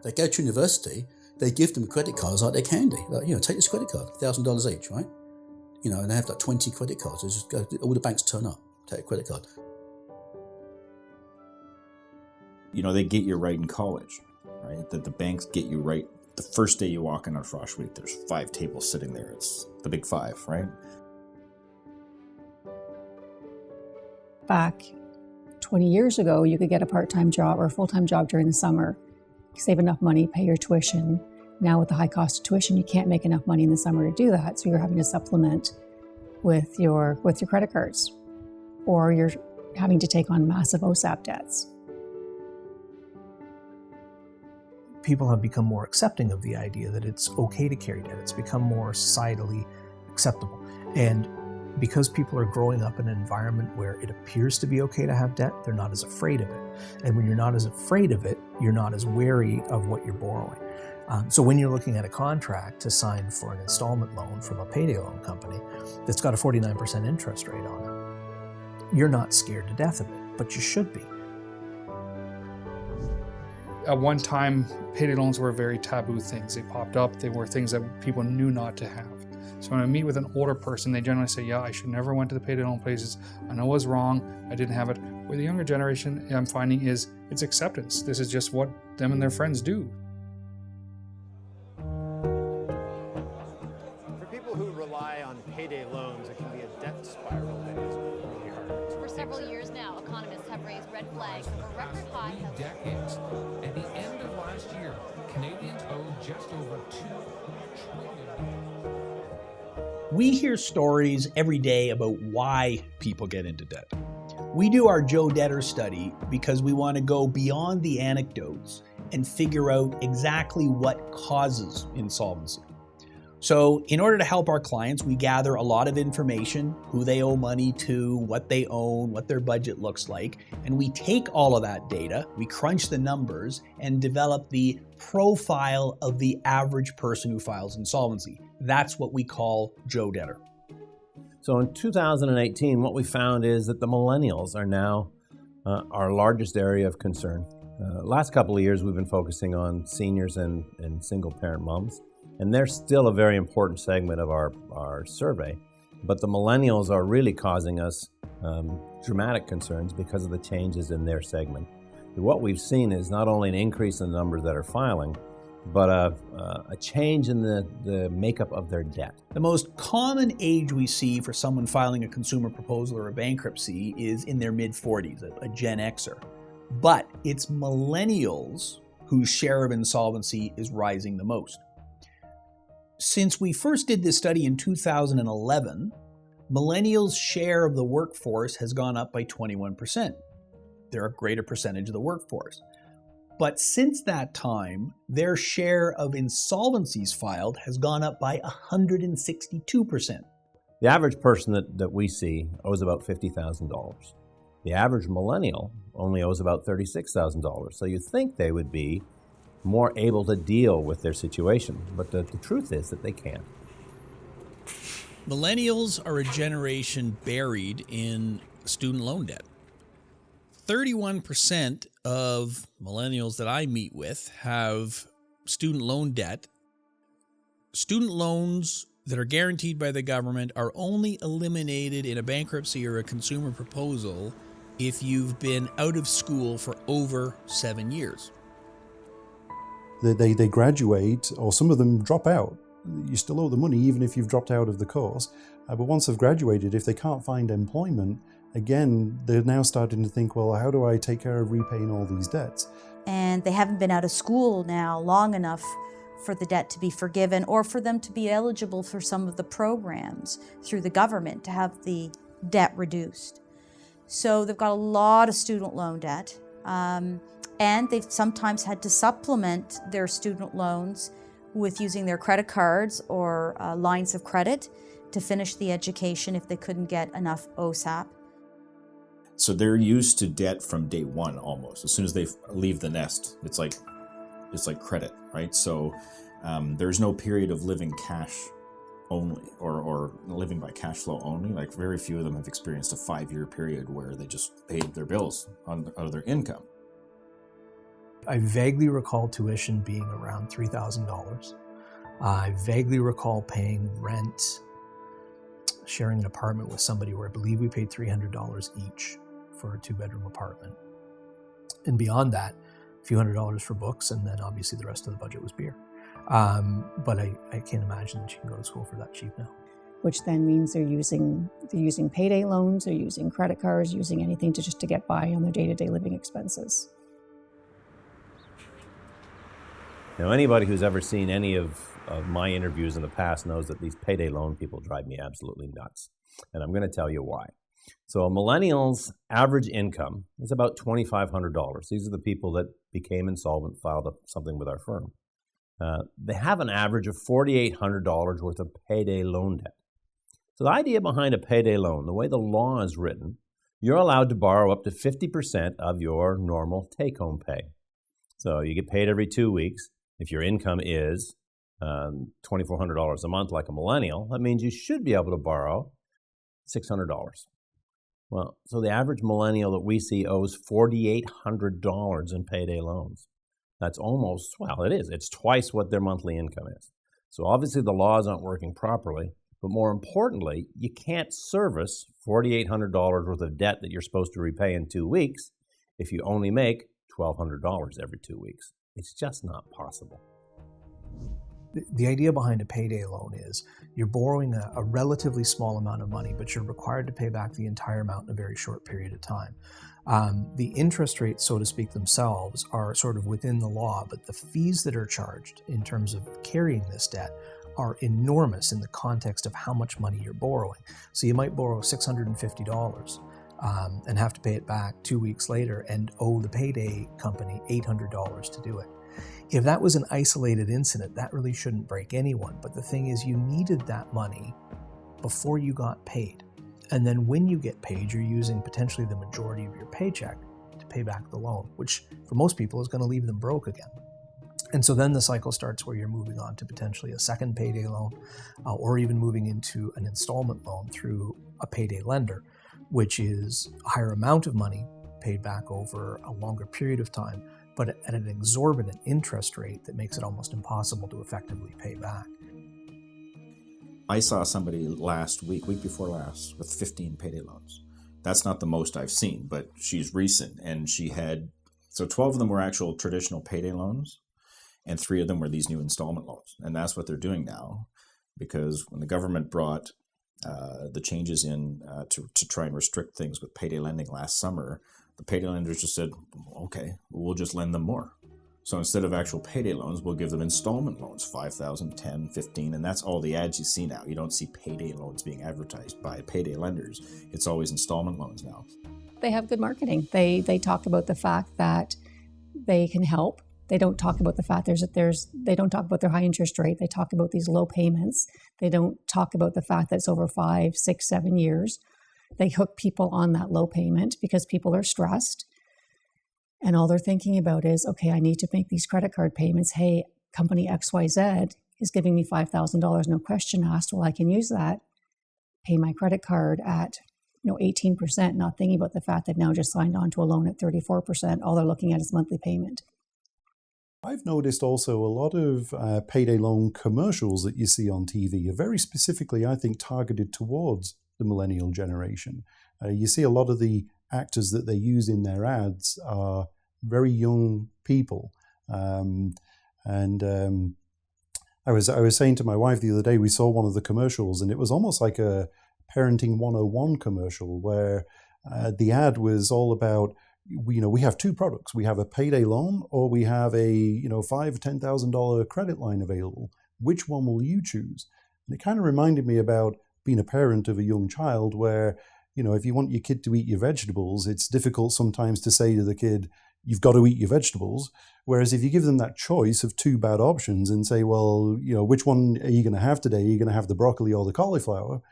They go to university, they give them credit cards like they're candy. Like, take this credit card, $1,000 each, right? And they have like 20 credit cards. They just go, all the banks turn up, take a credit card. They get you right in college, right? That the banks get you right. The first day you walk in on Frosh Week, there's 5 tables sitting there. It's the big 5, right? Back 20 years ago, you could get a part-time job or a full-time job during the summer, save enough money, pay your tuition. Now with the high cost of tuition, you can't make enough money in the summer to do that. So you're having to supplement with your credit cards, or you're having to take on massive OSAP debts. People have become more accepting of the idea that it's okay to carry debt. It's become more societally acceptable. And because people are growing up in an environment where it appears to be okay to have debt, they're not as afraid of it. And when you're not as afraid of it, you're not as wary of what you're borrowing. So when you're looking at a contract to sign for an installment loan from a Payday loan company that's got a 49% interest rate on it, you're not scared to death of it, but you should be. At one time, payday loans were very taboo things. They popped up. They were things that people knew not to have. So when I meet with an older person, they generally say, yeah, I should never went to the payday loan places. I know it was wrong. I didn't have it. With the younger generation, I'm finding is it's acceptance. This is just what them and their friends do. For people who rely on payday loans, it can be a debt spiral that is really hard. For several years now, economists have raised red flags over record high. Decades. At the end of last year, Canadians owed just over $2 trillion. We hear stories every day about why people get into debt. We do our Joe Debtor study because we want to go beyond the anecdotes and figure out exactly what causes insolvency. So in order to help our clients, we gather a lot of information, who they owe money to, what they own, what their budget looks like, and we take all of that data, we crunch the numbers, and develop the profile of the average person who files insolvency. That's what we call Joe Debtor. So in 2018, what we found is that the millennials are now our largest area of concern. Last couple of years, we've been focusing on seniors and single-parent moms. And they're still a very important segment of our survey. But the millennials are really causing us dramatic concerns because of the changes in their segment. What we've seen is not only an increase in the numbers that are filing, but a change in the makeup of their debt. The most common age we see for someone filing a consumer proposal or a bankruptcy is in their mid-40s, a Gen Xer. But it's millennials whose share of insolvency is rising the most. Since we first did this study in 2011, millennials' share of the workforce has gone up by 21%. They're a greater percentage of the workforce. But since that time, their share of insolvencies filed has gone up by 162%. The average person that we see owes about $50,000. The average millennial only owes about $36,000. So you'd think they would be more able to deal with their situation, but the truth is that they can't. Millennials are a generation buried in student loan debt. 31% of millennials that I meet with have student loan debt. Student loans that are guaranteed by the government are only eliminated in a bankruptcy or a consumer proposal if you've been out of school for over 7 years. They graduate, or some of them drop out. You still owe the money even if you've dropped out of the course. But once they've graduated, if they can't find employment, again, they're now starting to think, well, how do I take care of repaying all these debts? And they haven't been out of school now long enough for the debt to be forgiven or for them to be eligible for some of the programs through the government to have the debt reduced. So they've got a lot of student loan debt. And they've sometimes had to supplement their student loans with using their credit cards or lines of credit to finish the education if they couldn't get enough OSAP. So they're used to debt from day one almost. As soon as they leave the nest, it's like credit, right? So there's no period of living cash only or living by cash flow only. Like very few of them have experienced a 5-year period where they just paid their bills out of their income. I vaguely recall tuition being around $3,000. I vaguely recall paying rent, sharing an apartment with somebody where I believe we paid $300 each for a 2-bedroom apartment. And beyond that, a few $100s for books, and then obviously the rest of the budget was beer. But I can't imagine that you can go to school for that cheap now. Which then means they're using payday loans, they're using credit cards, using anything to get by on their day-to-day living expenses. Now, anybody who's ever seen any of my interviews in the past knows that these payday loan people drive me absolutely nuts. And I'm going to tell you why. So a millennial's average income is about $2,500. These are the people that became insolvent, filed something with our firm. They have an average of $4,800 worth of payday loan debt. So the idea behind a payday loan, the way the law is written, you're allowed to borrow up to 50% of your normal take-home pay. So you get paid every 2 weeks. If your income is $2,400 a month like a millennial, that means you should be able to borrow $600. Well, so the average millennial that we see owes $4,800 in payday loans. That's almost, well, it is. It's twice what their monthly income is. So obviously the laws aren't working properly, but more importantly, you can't service $4,800 worth of debt that you're supposed to repay in 2 weeks if you only make $1,200 every 2 weeks. It's just not possible. The idea behind a payday loan is you're borrowing a relatively small amount of money, but you're required to pay back the entire amount in a very short period of time. The interest rates, so to speak, themselves are sort of within the law, but the fees that are charged in terms of carrying this debt are enormous in the context of how much money you're borrowing. So you might borrow $650 and have to pay it back 2 weeks later and owe the payday company $800 to do it. If that was an isolated incident, that really shouldn't break anyone. But the thing is, you needed that money before you got paid. And then when you get paid, you're using potentially the majority of your paycheck to pay back the loan, which for most people is going to leave them broke again. And so then the cycle starts where you're moving on to potentially a second payday loan, or even moving into an installment loan through a payday lender, which is a higher amount of money paid back over a longer period of time, but at an exorbitant interest rate that makes it almost impossible to effectively pay back. I saw somebody week before last, with 15 payday loans. That's not the most I've seen, but she's recent, and she had, so 12 of them were actual traditional payday loans, and 3 of them were these new installment loans. And that's what they're doing now, because when the government brought the changes in to try and restrict things with payday lending last summer, the payday lenders just said, okay, we'll just lend them more. So instead of actual payday loans, we'll give them installment loans, 5,000, 10, 15, and that's all the ads you see now. You don't see payday loans being advertised by payday lenders. It's always installment loans now. They have good marketing. They talk about the fact that they can help. They don't talk about the fact they don't talk about their high interest rate. They talk about these low payments. They don't talk about the fact that it's over 5, 6, 7 years. They hook people on that low payment because people are stressed. And all they're thinking about is, okay, I need to make these credit card payments. Hey, company XYZ is giving me $5,000, no question asked. Well, I can use that, pay my credit card at 18%, not thinking about the fact they've now just signed on to a loan at 34%. All they're looking at is monthly payment. I've noticed also a lot of payday loan commercials that you see on TV are very specifically, I think, targeted towards the millennial generation. You see a lot of the actors that they use in their ads are very young people. I was saying to my wife the other day, we saw one of the commercials, and it was almost like a Parenting 101 commercial where the ad was all about, we have 2 products. We have a payday loan, or we have a $5,000 or $10,000 credit line available. Which one will you choose? And it kind of reminded me about being a parent of a young child where, if you want your kid to eat your vegetables, it's difficult sometimes to say to the kid, you've got to eat your vegetables. Whereas if you give them that choice of 2 bad options and say, well, which one are you going to have today? Are you going to have the broccoli or the cauliflower?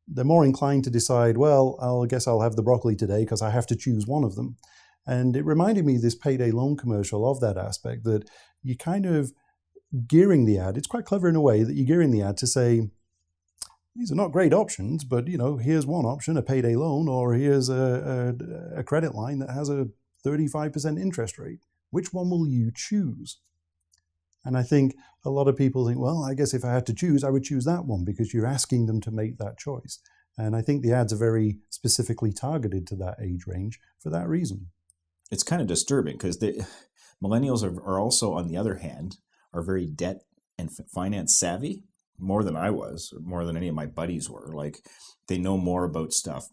They're more inclined to decide, well, I guess I'll have the broccoli today because I have to choose one of them. And it reminded me, this payday loan commercial, of that aspect, that you're kind of gearing the ad. It's quite clever in a way that you're gearing the ad to say, these are not great options, but here's one option, a payday loan, or here's a credit line that has a 35% interest rate. Which one will you choose? And I think a lot of people think, well, I guess if I had to choose, I would choose that one, because you're asking them to make that choice. And I think the ads are very specifically targeted to that age range for that reason. It's kind of disturbing because millennials are also, on the other hand, are very debt and finance savvy, more than I was, more than any of my buddies were. Like, they know more about stuff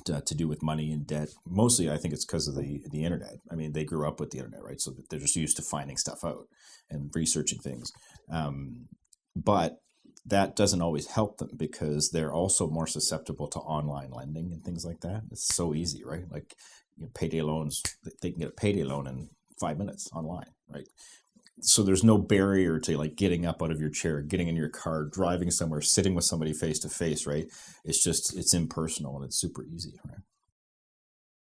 to do with money and debt. Mostly, I think it's because of the internet. I mean, they grew up with the internet, right? So they're just used to finding stuff out and researching things. But that doesn't always help them, because they're also more susceptible to online lending and things like that. It's so easy, right? Like, payday loans, they can get a payday loan in 5 minutes online, right? So there's no barrier to like getting up out of your chair, getting in your car, driving somewhere, sitting with somebody face to face, right? It's impersonal and it's super easy, right?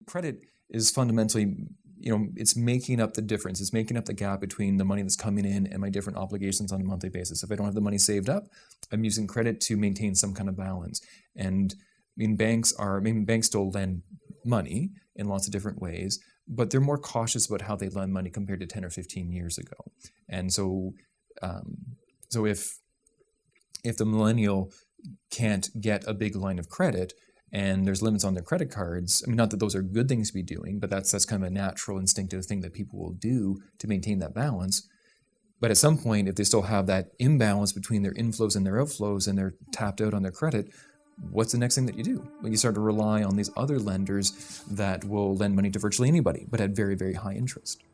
Credit is fundamentally, it's making up the difference. It's making up the gap between the money that's coming in and my different obligations on a monthly basis. If I don't have the money saved up, I'm using credit to maintain some kind of balance. And banks still lend money in lots of different ways, but they're more cautious about how they lend money compared to 10 or 15 years ago. And so if the millennial can't get a big line of credit and there's limits on their credit cards, not that those are good things to be doing, but that's kind of a natural, instinctive thing that people will do to maintain that balance. But at some point, if they still have that imbalance between their inflows and their outflows and they're tapped out on their credit, what's the next thing that you do? Well, you start to rely on these other lenders that will lend money to virtually anybody, but at very, very high interest.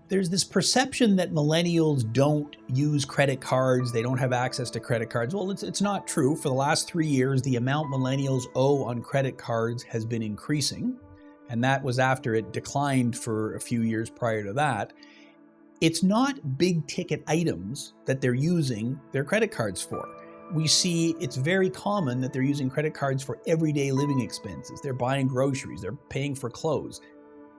There's this perception that millennials don't use credit cards, they don't have access to credit cards. Well, it's not true. For the last 3 years, the amount millennials owe on credit cards has been increasing, and that was after it declined for a few years prior to that. It's not big ticket items that they're using their credit cards for. We see it's very common that they're using credit cards for everyday living expenses. They're buying groceries, they're paying for clothes.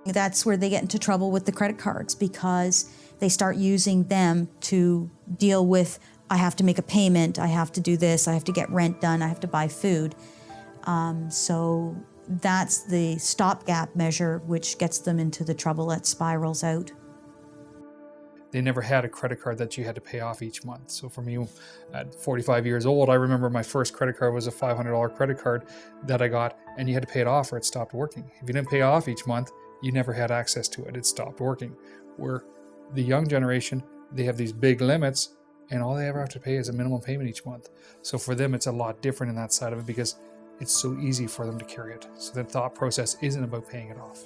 That's where they get into trouble with the credit cards, because they start using them to deal with, I have to make a payment, I have to do this, I have to get rent done, I have to buy food. So that's the stopgap measure, which gets them into the trouble that spirals out. They never had a credit card that you had to pay off each month. So for me, at 45 years old, I remember my first credit card was a $500 credit card that I got, and you had to pay it off or it stopped working. If you didn't pay off each month, you never had access to it. It stopped working. Where the young generation, they have these big limits, and all they ever have to pay is a minimum payment each month. So for them, it's a lot different in that side of it, because it's so easy for them to carry it. So the thought process isn't about paying it off.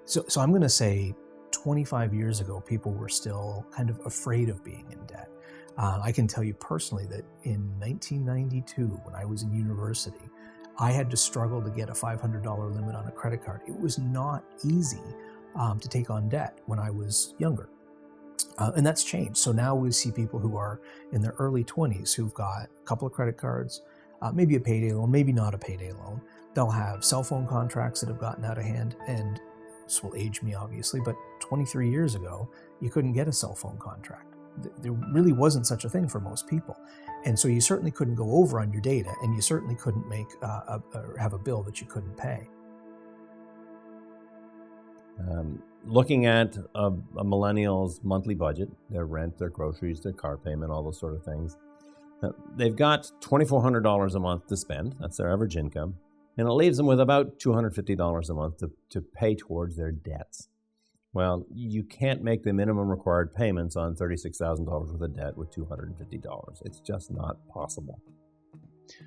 So I'm going to say 25 years ago, people were still kind of afraid of being in debt. I can tell you personally that in 1992, when I was in university, I had to struggle to get a $500 limit on a credit card. It was not easy to take on debt when I was younger. And that's changed. So now we see people who are in their early 20s who've got a couple of credit cards, maybe a payday loan, maybe not a payday loan. They'll have cell phone contracts that have gotten out of hand, and this will age me obviously, but 23 years ago, you couldn't get a cell phone contract. There really wasn't such a thing for most people. And so you certainly couldn't go over on your data, and you certainly couldn't make have a bill that you couldn't pay. Looking at a millennial's monthly budget, their rent, their groceries, their car payment, all those sort of things, they've got $2,400 a month to spend. That's their average income. And it leaves them with about $250 a month to pay towards their debts. Well, you can't make the minimum required payments on $36,000 worth of debt with $250. It's just not possible.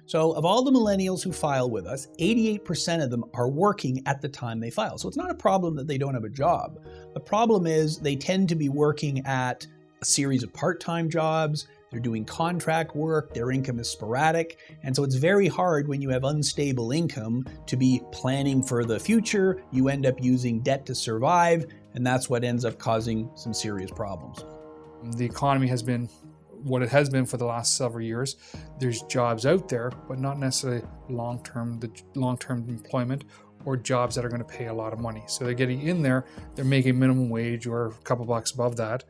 So of all the millennials who file with us, 88% of them are working at the time they file. So it's not a problem that they don't have a job. The problem is they tend to be working at a series of part-time jobs. They're doing contract work, their income is sporadic, and so it's very hard when you have unstable income to be planning for the future. You end up using debt to survive, and that's what ends up causing some serious problems. The economy has been what it has been for the last several years. There's jobs out there, but not necessarily long-term employment or jobs that are going to pay a lot of money. So they're getting in there, they're making minimum wage or a couple bucks above that,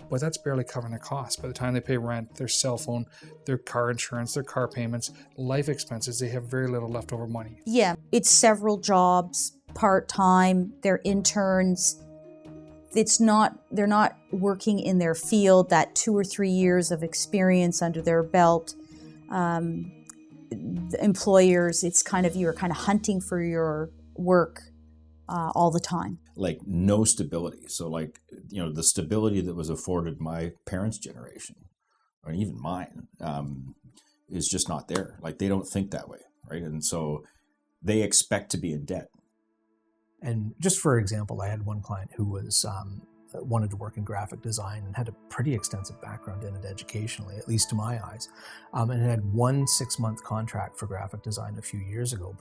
but that's barely covering their costs. By the time they pay rent, their cell phone, their car insurance, their car payments, life expenses, they have very little leftover money. Yeah, it's several jobs part-time, they're interns. They're not working in their field, that 2 or 3 years of experience under their belt. The employers, it's kind of, you're kind of hunting for your work all the time. Like no stability. So like, the stability that was afforded my parents' generation, or even mine, is just not there. Like they don't think that way, right? And so they expect to be in debt. And just for example, I had one client who was wanted to work in graphic design and had a pretty extensive background in it educationally, at least to my eyes, and had one 6-month contract for graphic design a few years ago,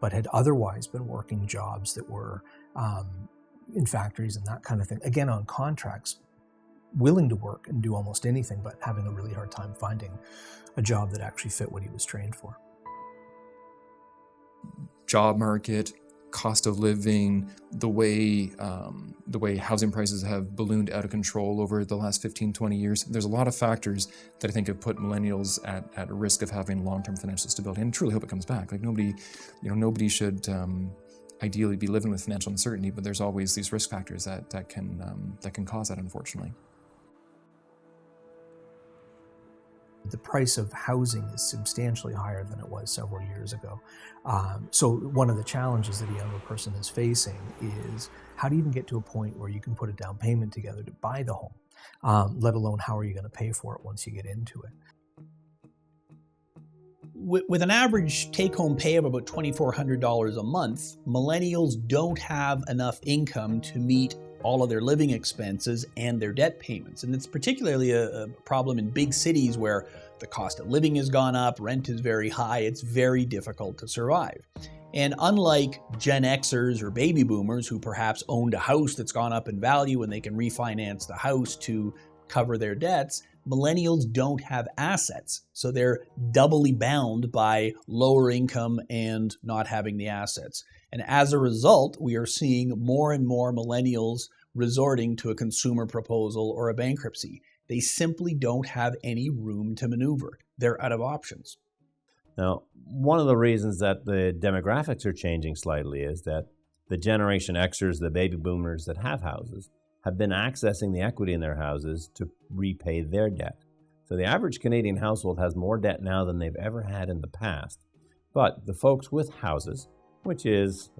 but had otherwise been working jobs that were in factories and that kind of thing, again on contracts, willing to work and do almost anything, but having a really hard time finding a job that actually fit what he was trained for. Job market, cost of living, the way housing prices have ballooned out of control over the last 15, 20 years. There's a lot of factors that I think have put millennials at risk of having long-term financial stability, and I truly hope it comes back. Like nobody should ideally be living with financial uncertainty, but there's always these risk factors that can cause that, unfortunately. The price of housing is substantially higher than it was several years ago. So one of the challenges that a younger person is facing is how do you even get to a point where you can put a down payment together to buy the home, let alone how are you going to pay for it once you get into it. With an average take-home pay of about $2,400 a month, millennials don't have enough income to meet all of their living expenses and their debt payments. And it's particularly a problem in big cities where the cost of living has gone up, rent is very high, it's very difficult to survive. And unlike Gen Xers or baby boomers who perhaps owned a house that's gone up in value and they can refinance the house to cover their debts, millennials don't have assets. So they're doubly bound by lower income and not having the assets. And as a result, we are seeing more and more millennials resorting to a consumer proposal or a bankruptcy. They simply don't have any room to maneuver. They're out of options. Now, one of the reasons that the demographics are changing slightly is that the Generation Xers, the baby boomers that have houses, have been accessing the equity in their houses to repay their debt. So the average Canadian household has more debt now than they've ever had in the past. But the folks with houses, which is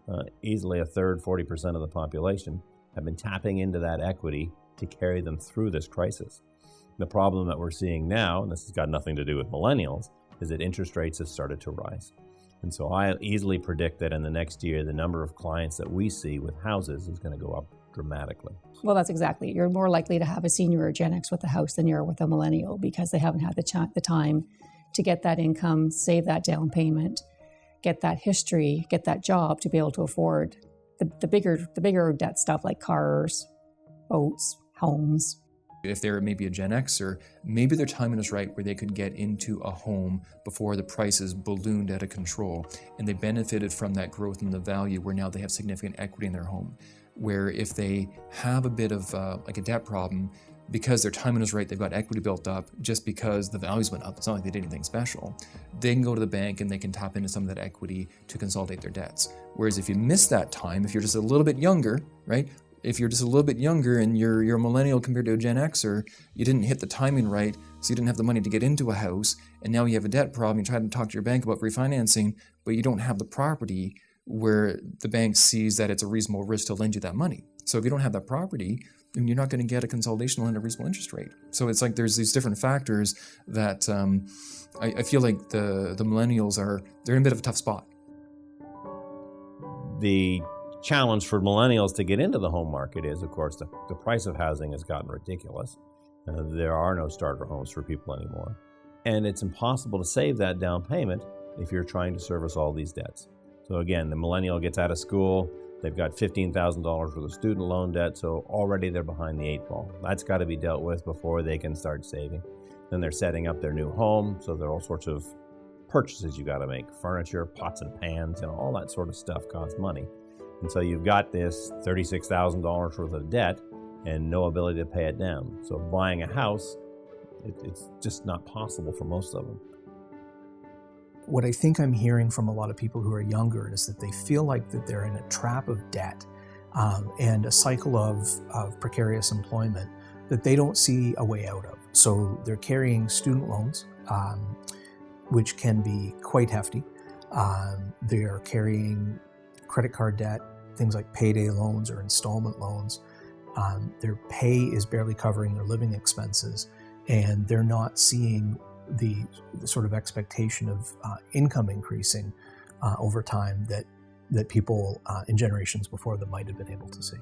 easily a third, 40% of the population, have been tapping into that equity to carry them through this crisis. The problem that we're seeing now, and this has got nothing to do with millennials, is that interest rates have started to rise. And so I easily predict that in the next year, the number of clients that we see with houses is going to go up dramatically. Well, that's exactly it. You're more likely to have a senior or Gen X with a house than you're with a millennial because they haven't had the time to get that income, save that down payment, get that history, get that job to be able to afford the bigger debt stuff like cars, boats, homes. If they're maybe a Gen Xer, maybe their timing is right where they could get into a home before the prices ballooned out of control, and they benefited from that growth in the value where now they have significant equity in their home. Where if they have a bit of like a debt problem, because their timing is right, they've got equity built up just because the values went up. It's not like they did anything special. They can go to the bank and they can tap into some of that equity to consolidate their debts. Whereas if you miss that time, if you're just a little bit younger, right? If you're just a little bit younger and you're a millennial compared to a Gen Xer, you didn't hit the timing right, so you didn't have the money to get into a house, and now you have a debt problem, you try to talk to your bank about refinancing, but you don't have the property where the bank sees that it's a reasonable risk to lend you that money. So if you don't have that property, then you're not going to get a consolidation loan at a reasonable interest rate. So it's like there's these different factors that I feel like the millennials they're in a bit of a tough spot. The challenge for millennials to get into the home market is, of course, the price of housing has gotten ridiculous. There are no starter homes for people anymore. And it's impossible to save that down payment if you're trying to service all these debts. So again, the millennial gets out of school, they've got $15,000 worth of student loan debt, so already they're behind the 8 ball. That's got to be dealt with before they can start saving. Then they're setting up their new home, so there are all sorts of purchases you got to make. Furniture, pots and pans, all that sort of stuff costs money. And so you've got this $36,000 worth of debt and no ability to pay it down. So buying a house, it's just not possible for most of them. what I think I'm hearing from a lot of people who are younger is that they feel like that they're in a trap of debt and a cycle of precarious employment that they don't see a way out of. So they're carrying student loans, which can be quite hefty. They're carrying credit card debt, things like payday loans or installment loans. Their pay is barely covering their living expenses, and they're not seeing the sort of expectation of income increasing over time that people in generations before them might have been able to see.